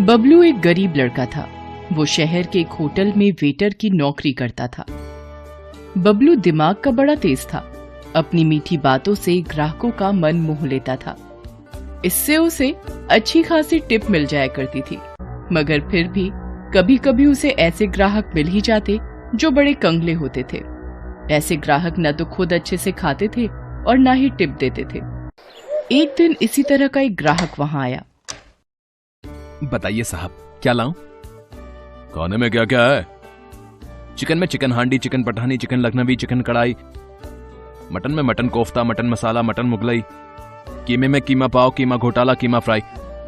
बबलू एक गरीब लड़का था। वो शहर के एक होटल में वेटर की नौकरी करता था। बबलू दिमाग का बड़ा तेज था। अपनी मीठी बातों से ग्राहकों का मन मोह लेता था। इससे उसे अच्छी खासी टिप मिल जाया करती थी। मगर फिर भी कभी कभी उसे ऐसे ग्राहक मिल ही जाते जो बड़े कंगले होते थे। ऐसे ग्राहक न तो खुद अच्छे से खाते थे और न ही टिप देते थे। एक दिन इसी तरह का एक ग्राहक वहां आया। बताइए साहब, क्या लाऊं? खाने में क्या क्या है? चिकन में chicken handi, chicken Pathani, chicken Lucknowi, chicken kadai. Mutton में mutton kofta, mutton masala, mutton Mughlai. कीमे में कीमा पाव, कीमा घोटाला, कीमा फ्राई।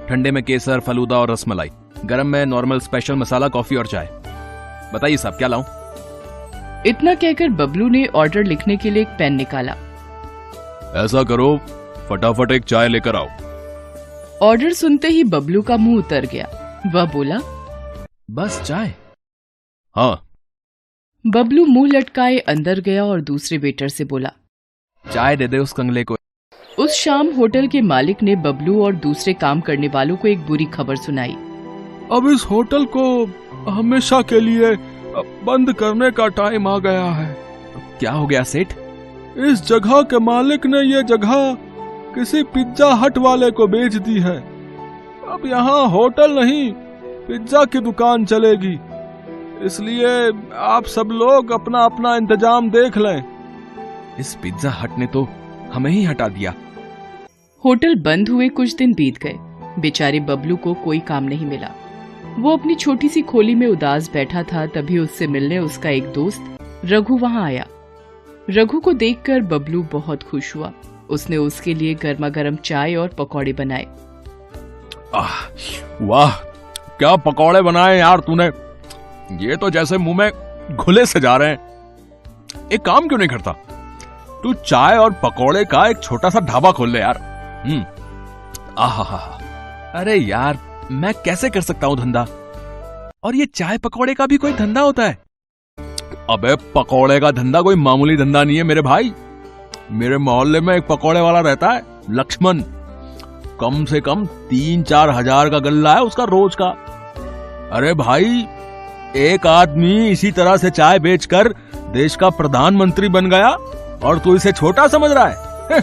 ठंडे में केसर, फलूदा और रसमलाई। गरम में नॉर्मल, स्पेशल, मसाला, कॉफी और चाय। बताइए साहब, क्या लाऊं? इतना कहकर बबलू ने ऑर्डर लिखने के लिए एक पेन निकाला। ऐसा करो, फटाफट एक चाय लेकर आओ। ऑर्डर सुनते ही बबलू का मुंह उतर गया। वह बोला, बस चाय? हाँ। बबलू मुंह लटकाए अंदर गया और दूसरे वेटर से बोला, चाय दे दे उस कंगले को। उस शाम होटल के मालिक ने बबलू और दूसरे काम करने वालों को एक बुरी खबर सुनाई। अब इस होटल को हमेशा के लिए बंद करने का टाइम आ गया है। क्या हो गया सेठ? इस जगह के मालिक ने ये जगह किसी पिज्जा हट वाले को बेच दी है। अब यहाँ होटल नहीं, पिज्जा की दुकान चलेगी। इसलिए आप सब लोग अपना अपना इंतजाम देख लें। इस पिज्जा हट ने तो हमें ही हटा दिया। होटल बंद हुए कुछ दिन बीत गए। बेचारे बबलू को कोई काम नहीं मिला। वो अपनी छोटी सी खोली में उदास बैठा था। तभी उससे मिलने उसका एक दोस्त रघु वहां आया। रघु को देखकर बबलू बहुत खुश हुआ। उसने उसके लिए गर्मा गर्म चाय और पकौड़े बनाए। वाह, क्या पकौड़े बनाए यार तूने। ये तो जैसे मुंह में घुले से जा रहे हैं। एक काम क्यों नहीं करता, तू चाय और पकौड़े का एक छोटा सा ढाबा खोल ले यार। आहा, अरे यार, मैं कैसे कर सकता हूं धंधा? और ये चाय पकौड़े का भी कोई धंधा होता है? अबे पकौड़े का धंधा कोई मामूली धंधा नहीं है मेरे भाई। मेरे मोहल्ले में एक पकौड़े वाला रहता है, लक्ष्मण। कम से कम 3-4 हजार का गल्ला है उसका रोज का। अरे भाई, एक आदमी इसी तरह से चाय बेचकर देश का प्रधानमंत्री बन गया और तू इसे छोटा समझ रहा है?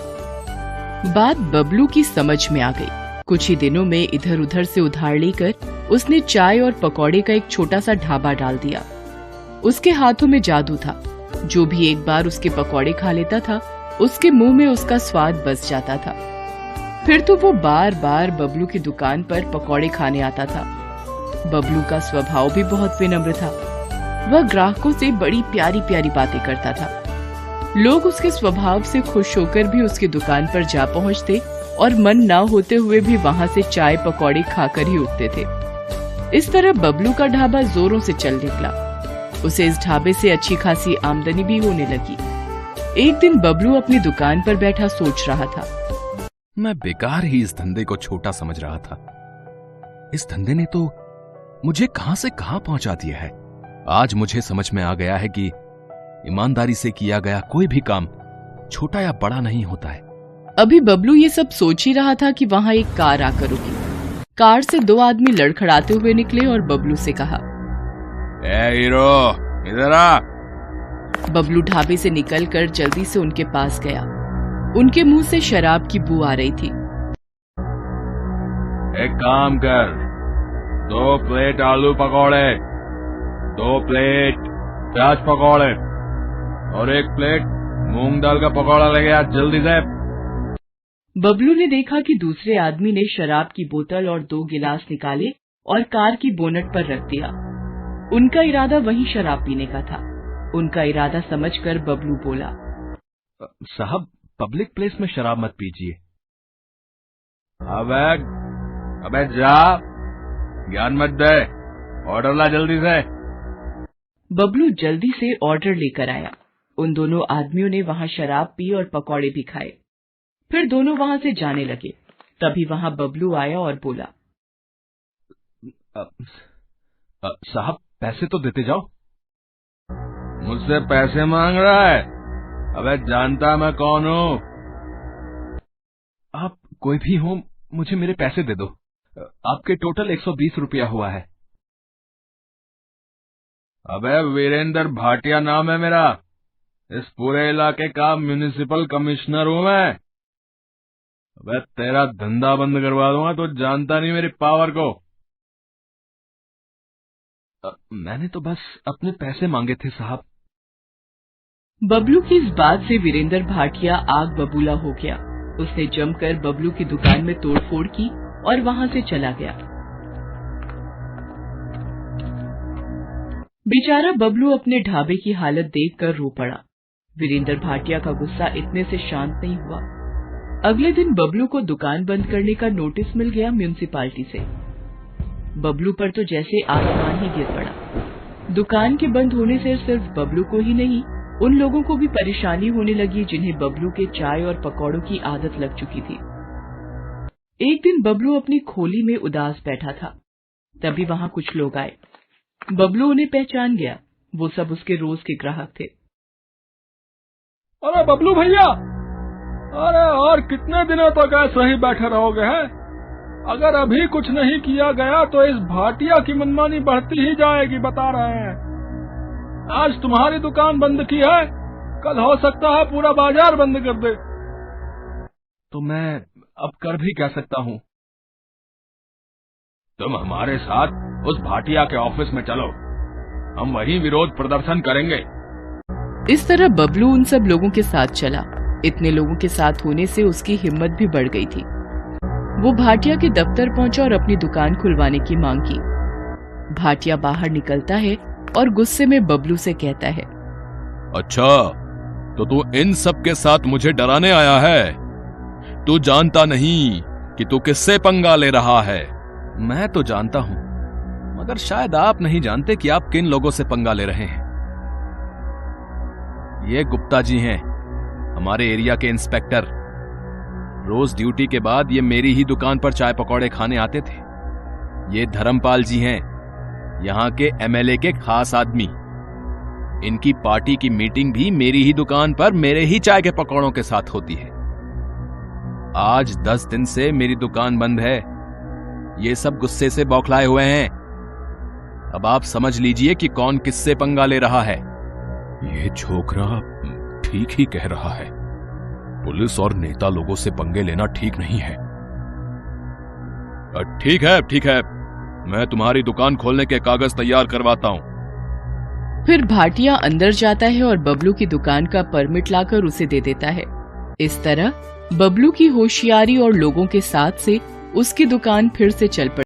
बात बबलू की समझ में आ गई। कुछ ही दिनों में इधर उधर से उधार लेकर उसने चाय और पकौड़े का एक छोटा सा ढाबा डाल दिया। उसके हाथों में जादू था। जो भी एक बार उसके पकौड़े खा लेता था, उसके मुंह में उसका स्वाद बस जाता था। फिर तो वो बार बार बबलू की दुकान पर पकौड़े खाने आता था। बबलू का स्वभाव भी बहुत विनम्र था। वह ग्राहकों से बड़ी प्यारी प्यारी बातें करता था। लोग उसके स्वभाव से खुश होकर भी उसकी दुकान पर जा पहुंचते और मन ना होते हुए भी वहां से चाय पकौड़े खाकर ही उठते थे। इस तरह बबलू का ढाबा जोरों से चल निकला। उसे इस ढाबे से अच्छी खासी आमदनी भी होने लगी। एक दिन बबलू अपनी दुकान पर बैठा सोच रहा था, मैं बेकार ही इस धंधे को छोटा समझ रहा था। इस धंधे ने तो मुझे कहां से कहां पहुंचा दिया है। आज मुझे समझ में आ गया है कि ईमानदारी से किया गया कोई भी काम छोटा या बड़ा नहीं होता है। अभी बबलू ये सब सोच ही रहा था कि वहां एक कार आकर रुकी। कार से 2 आदमी लड़खड़ाते हुए निकले और बबलू से कहा, ए हीरो, इधर आ। बबलू ढाबे से निकलकर जल्दी से उनके पास गया। उनके मुंह से शराब की बू आ रही थी। एक काम कर, 2 प्लेट आलू पकौड़े, 2 प्लेट प्याज पकौड़े और 1 प्लेट मूंग दाल का पकौड़ा लेके आ जल्दी से। बबलू ने देखा कि दूसरे आदमी ने शराब की बोतल और 2 गिलास निकाले और कार की बोनट पर रख दिया। उनका इरादा वहीं शराब पीने का था। उनका इरादा समझकर बबलू बोला, साहब, पब्लिक प्लेस में शराब मत पीजिए। अबे जा, ज्ञान मत दे, ऑर्डर ला जल्दी से। बबलू जल्दी से ऑर्डर लेकर आया। उन दोनों आदमियों ने वहां शराब पी और पकौड़े भी खाए। फिर दोनों वहां से जाने लगे। तभी वहां बबलू आया और बोला, साहब, पैसे तो देते जाओ। मुझसे पैसे मांग रहा है? अबे जानता मैं कौन हूँ? आप कोई भी हो, मुझे मेरे पैसे दे दो। आपके टोटल 120 रुपया हुआ है। अबे वीरेंद्र भाटिया नाम है मेरा, इस पूरे इलाके का म्युनिसिपल कमिश्नर हूं मैं। अबे तेरा धंधा बंद करवा दूंगा, तो जानता नहीं मेरी पावर को। मैंने तो बस अपने पैसे मांगे थे साहब। बबलू की इस बात से वीरेंद्र भाटिया आग बबूला हो गया। उसने जमकर बबलू की दुकान में तोड़फोड़ की और वहां से चला गया। बेचारा बबलू अपने ढाबे की हालत देखकर रो पड़ा। वीरेंद्र भाटिया का गुस्सा इतने से शांत नहीं हुआ। अगले दिन बबलू को दुकान बंद करने का नोटिस मिल गया म्युनिसिपालिटी से। बबलू पर तो जैसे आसमान ही गिर पड़ा। दुकान के बंद होने से सिर्फ बबलू को ही नहीं, उन लोगों को भी परेशानी होने लगी जिन्हें बबलू के चाय और पकौड़ों की आदत लग चुकी थी। एक दिन बबलू अपनी खोली में उदास बैठा था, तभी वहां कुछ लोग आए। बबलू उन्हें पहचान गया। वो सब उसके रोज के ग्राहक थे। अरे बबलू भैया, अरे और कितने दिनों तक ऐसे ही बैठे रहोगे हैं? अगर अभी कुछ नहीं किया गया तो इस भाटिया की मनमानी बढ़ती ही जाएगी, बता रहे हैं। आज तुम्हारी दुकान बंद की है, कल हो सकता है पूरा बाजार बंद कर दे। तो मैं अब कर भी क्या सकता हूँ? तुम हमारे साथ उस भाटिया के ऑफिस में चलो, हम वहीं विरोध प्रदर्शन करेंगे। इस तरह बबलू उन सब लोगों के साथ चला। इतने लोगों के साथ होने से उसकी हिम्मत भी बढ़ गई थी। वो भाटिया के दफ्तर पहुंचा और अपनी दुकान खुलवाने की मांग की। भाटिया बाहर निकलता है और गुस्से में बबलू से कहता है, अच्छा, तो तू इन सब के साथ मुझे डराने आया है? तू जानता नहीं कि तू किससे पंगा ले रहा है। मैं तो जानता हूं, मगर शायद आप नहीं जानते कि आप किन लोगों से पंगा ले रहे हैं। ये गुप्ता जी हैं, हमारे एरिया के इंस्पेक्टर। रोज ड्यूटी के बाद ये मेरी ही दुकान पर चाय पकौड़े खाने आते थे। ये धर्मपाल जी हैं, यहां के एमएलए के खास आदमी। इनकी पार्टी की मीटिंग भी मेरी ही दुकान पर मेरे ही चाय के पकौड़ों के साथ होती है। आज 10 दिन से मेरी दुकान बंद है। ये सब गुस्से से बौखलाए हुए हैं। अब आप समझ लीजिए कि कौन किससे पंगा ले रहा है। ये छोकरा ठीक ही कह रहा है। पुलिस और नेता लोगों से पंगे लेना ठीक नहीं है। ठीक है, मैं तुम्हारी दुकान खोलने के कागज तैयार करवाता हूं। फिर भाटिया अंदर जाता है और बबलू की दुकान का परमिट लाकर उसे दे देता है। इस तरह बबलू की होशियारी और लोगों के साथ से उसकी दुकान फिर से चल पड़ी।